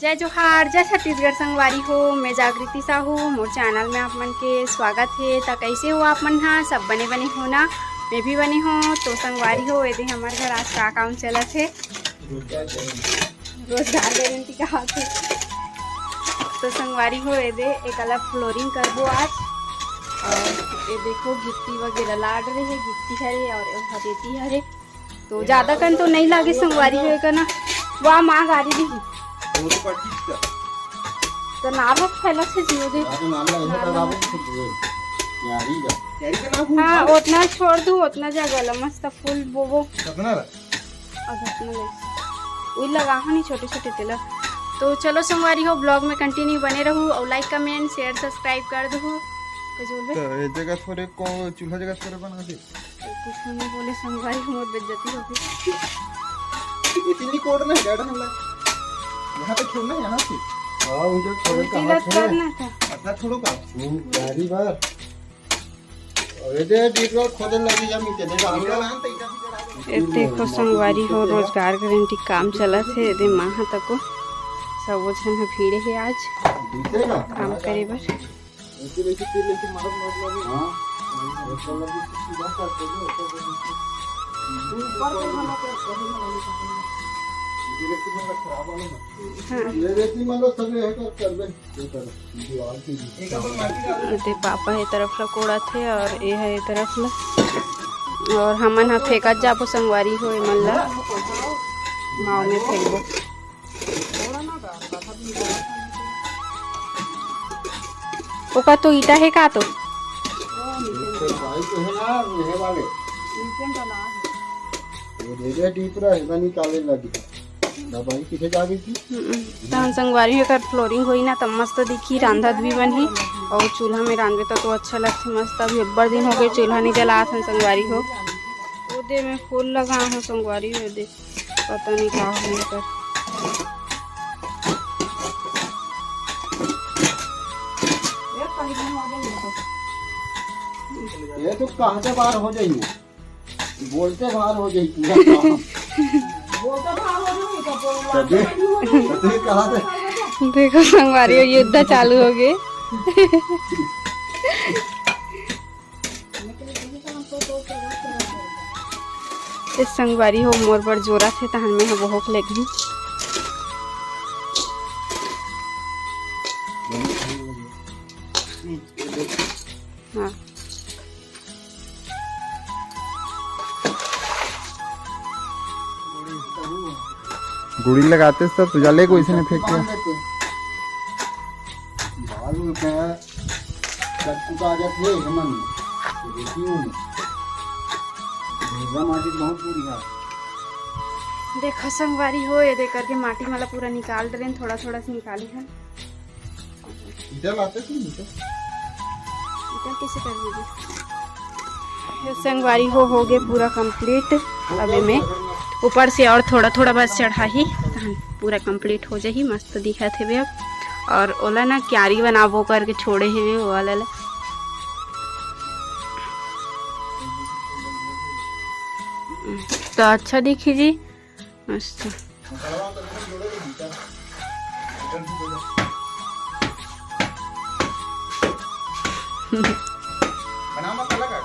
जय जोहार जय छत्तीसगढ़ संगवारी हो। मैं जागृति साहू, मोर चैनल में आप मन के स्वागत है। तो कैसे हो आप मन? हाँ, सब बने बने हो ना? मैं भी बनी हूँ। तो संगवारी हो, यदि हमारे घर आज का काम चला थे, रोजगार गारंटी का हाथ है। तो संगवारी हो, यदि एक अलग फ्लोरिंग करबो आज। और ये देखो गिट्टी वगैरह लाड रहे है, गिट्टी हरे और हरेती हरे। तो ज़्यादा कन तो नहीं लागे संगवारी हो का ना, वह माँ गाड़ी दी तो नारक फैला से जियो दे। हाँ, उतना छोड़ दूँ, उतना जगह मस्त फूल बोबो वही लगा हो नहीं छोटे छोटे तेला। तो चलो संगवारी हो, ब्लॉग में कंटिन्यू बने रहूँ और लाइक कमेंट शेयर सब्सक्राइब कर दो। तो ये जगह थोड़े को चूल्हा जगह थोड़े बना दे। कुछ नहीं बोले संगवारी हो, बेइज्जती हो गई। इतनी कोड में गार्डन है यहाँ पे छोड़ना है, यहाँ से हां उधर छोड़ कहां करना था अपना छोड़ो का गाड़ी बार और ये दे डीपलो खोदन लगी जा मिटे देगा हम लान तैका भी करा दे। ए देखो संगवारी हो, रोजगार गारंटी काम चला थे। दे माह तक सब जन भीड़ है आज काम करे बर। ऐसे वैसे तेल लेके मारो मतलब हां ऐसा लगी सीधा करते हो तो ऊपर से वाला कर रेती में खराब वाला ना। ये रेती में लो सब है कर दे दीवार की एक अपन माटी ते पापा है तरफ ला कोड़ा थे और ये है तरफ ला, और हमन हा फेंकत जाबो संगवारी हो मन ला माव में फेंकबो। ओका तो ईटा है का? तो भाई तो है ना ये वाले ये दे डीप रहा है बनी काले लगी दवाई किथे जा गई थी। तहन संगवारी हो कर फ्लोरिंग होई ना, तब मस्त दिखी, रांधत भी बनी और चूल्हा में रांधबे तो अच्छा लगथे मस्त। अभी अब्बड़ दिन हो गए चूल्हा नहीं जलात हन संगवारी हो। ओदे में फूल लगा हो संगवारी हो, दे पता नहीं का हो कर। ये तो कहां से बाहर हो जाइए, बोलते बाहर हो जाइए पूरा देखो संगवारी हो, युद्ध चालू हो गए। इस संगवारी हो मोर पर जोरा थे तहन में बहुत लगी। हाँ गुड़ी लगाते सब तो जले को इसने फेंक दिया बालू का सब कुछ आ जाते हैं हमन देखियो भेजा माटी बहुत पूरी है। देखो संगवारी हो, ये देख करके माटी माला पूरा निकाल रहे हैं, थोड़ा थोड़ा से निकाली है। इधर लाते थे इधर कैसे कर दीजिए। संगवारी हो गए पूरा कंप्लीट। अभी मैं ऊपर से और थोड़ा थोड़ा बस चढ़ा ही पूरा कंप्लीट हो जाही, मस्त दिखा थे अब। और ओला ना क्यारी बनाबो करके छोड़े है वो वाला ला। तो अच्छा दिखी जी मस्त। बना मसाला काट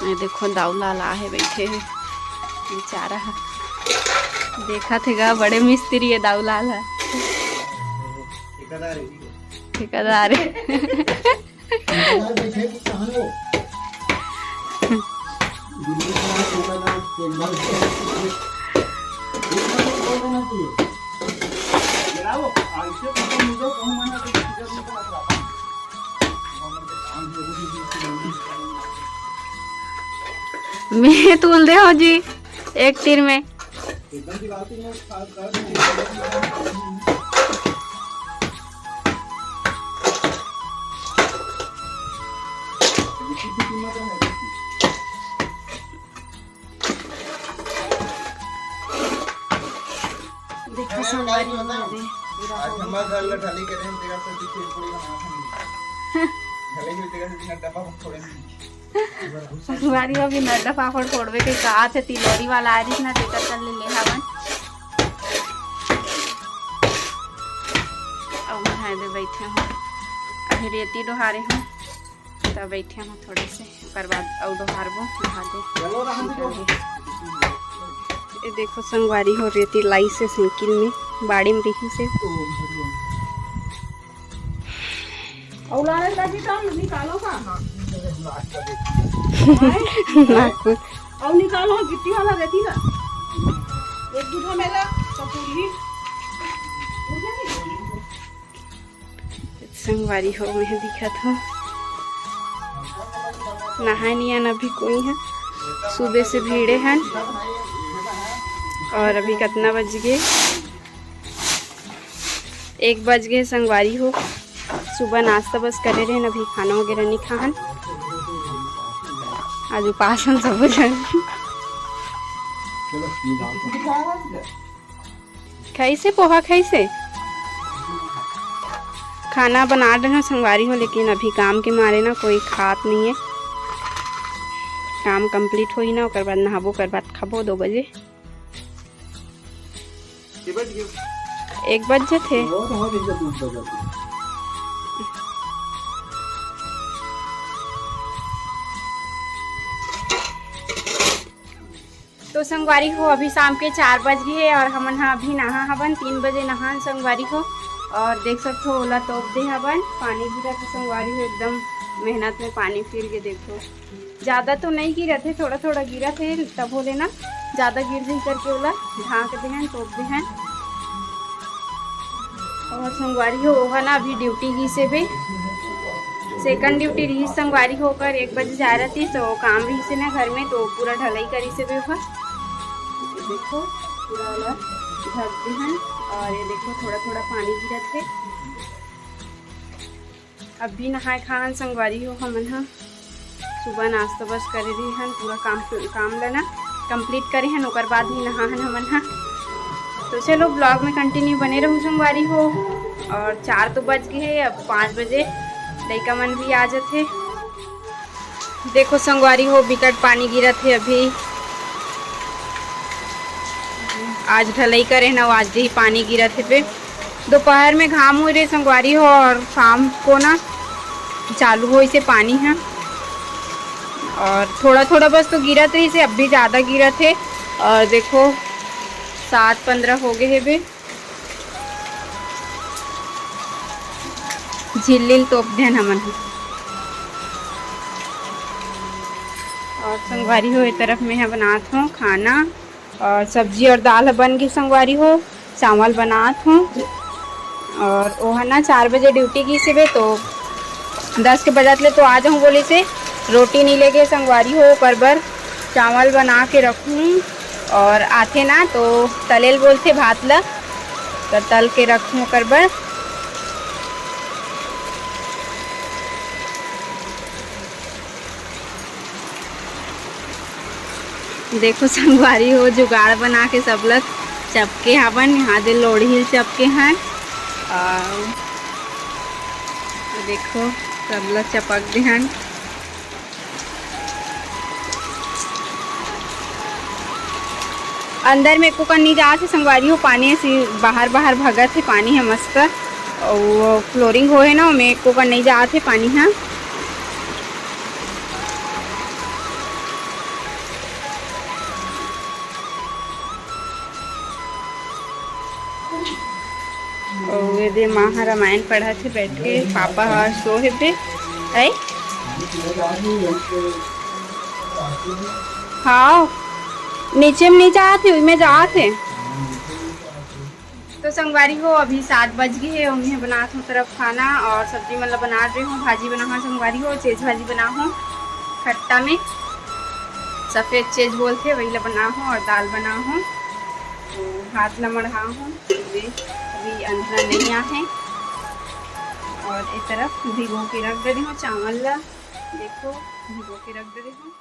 ये देखो दाऊला ला है बैठे है बेचारा, देखा थे बड़े मिस्त्री है दाऊला ला ठेकेदार मैं तूल दे हो जी एक तीर में। देखो संगवारी हो दे आज हमारा घर ला ढाली करें तेरा तो दिखे पूरी बना था ढाली में तेरा से डब्बा थोड़े संगवारी हो भी नड्डा पापड़ फोड़वे के कहा थे तिलोरी वाला आ रही ना तेकर कर ले हवन और नहाए दे बैठे हूँ अभी रेती डोहारे हूँ तब बैठे हूँ थोड़े से ओकर बाद और डोहारबो नहा दे। ये देखो संगवारी हो रेती लाई से साइकिल में बाड़ी में रही से निकालो का और निकालो गिट्टी वाला रहती ना एक दूसरा मेला कपूरी संगवारी हो मैं दिखा था नहाए नहीं अभी कोई है सुबह से भीड़े हैं और अभी कितना बज गए 1 बज गए संगवारी हो सुबह नाश्ता बस करे रहे अभी खाना वगैरह नहीं खान आज उपासन सब जन कैसे पोहा कैसे खाना बना रहे हैं संगवारी हो लेकिन अभी काम के मारे ना कोई खात नहीं है काम कंप्लीट हो ही ना ओकर बाद नहाबो कर बाद खाबो 2 बजे 1 बजे थे तो संगवारी हो अभी शाम के 4 बज गए और हमन अभी नहा हवन 3 बजे नहान संगवारी हो और देख सकते हो ओला तोप दे हवन पानी गिरा तो संगवारी हो एकदम मेहनत में पानी फिर के देखो ज़्यादा तो नहीं गिरा थे थोड़ा थोड़ा गिरा थे तब हो लेना ज़्यादा गिर जाए करके ओला ढाँक दे हैं तोप दे हैं और संगवारी हो वह ना अभी ड्यूटी की से भी सेकंड ड्यूटी रही संगवारी होकर 1 बजे जा रही थी तो काम रही से ना घर में तो पूरा ढलाई करी से भी वह देखो पूरा वाला ढकते हैं और ये देखो थोड़ा थोड़ा पानी गिरा थे अब भी नहाए खान संगवारी हो हमन हाँ सुबह नाश्ता बस करे रही हैं पूरा काम लेना कंप्लीट करे हैं ओकर बाद ही नहान हमन हाँ तो चलो ब्लॉग में कंटिन्यू बने रहूँ संगवारी हो और 4 तो बज गए अब 5 बजे लड़का मन भी आ जाते देखो संगवारी हो बिकट पानी गिरा थे अभी आज ढलाई करे ना आज भी पानी गिरा थे पे दोपहर में घाम हो रहे संगवारी हो और शाम को ना चालू हो इसे पानी है और थोड़ा थोड़ा बस तो गिरा थे इसे अब भी ज़्यादा गिरा थे और देखो 7:15 हो गए है बे झिल्लिल तोप देन हमन और संगवारी हो एक तरफ में है बनात हूँ खाना और सब्जी और दाल बन गई संगवारी हो चावल बनात हूँ और वो है ना 4 बजे ड्यूटी की से बे तो 10 के बजात ले तो आ जाऊँ बोले से रोटी नहीं लेके संगवारी हो पर चावल बना के रखूँ और आते ना तो तलेल बोलते भात ला तो तल के रखूँ कर बर देखो संगवारी हो जुगाड़ बना के सब लोग चपके हवन यहाँ दे लोढ़ी चपके हैं और देखो सब लोग चपक दे हैं अंदर में को करनी जाते संगवारी हो पानी से बाहर बाहर भगत है पानी है मस्त और वो फ्लोरिंग हो है ना में को कर नहीं जाते पानी है और ये दे माँ रामायण पढ़ा थे बैठ के पापा हर सो है बे है हाँ नीचे में नहीं जाते उसमें जाते तो संगवारी हो अभी 7 बज गए है उन्हें बनात हूँ तरफ खाना और सब्जी मतलब बना रही हूँ भाजी बना हूँ संगवारी हो चेज भाजी बना हूँ खट्टा में सफ़ेद चेज बोलते वही ला बना हूँ और दाल बना हूँ तो हाथ ला मढ़ा हूँ अभी अंधेरा नहीं आ है और एक तरफ भिगो के रख दे रही हूँ चावल ला देखो भिगो के रख दे रही हूँ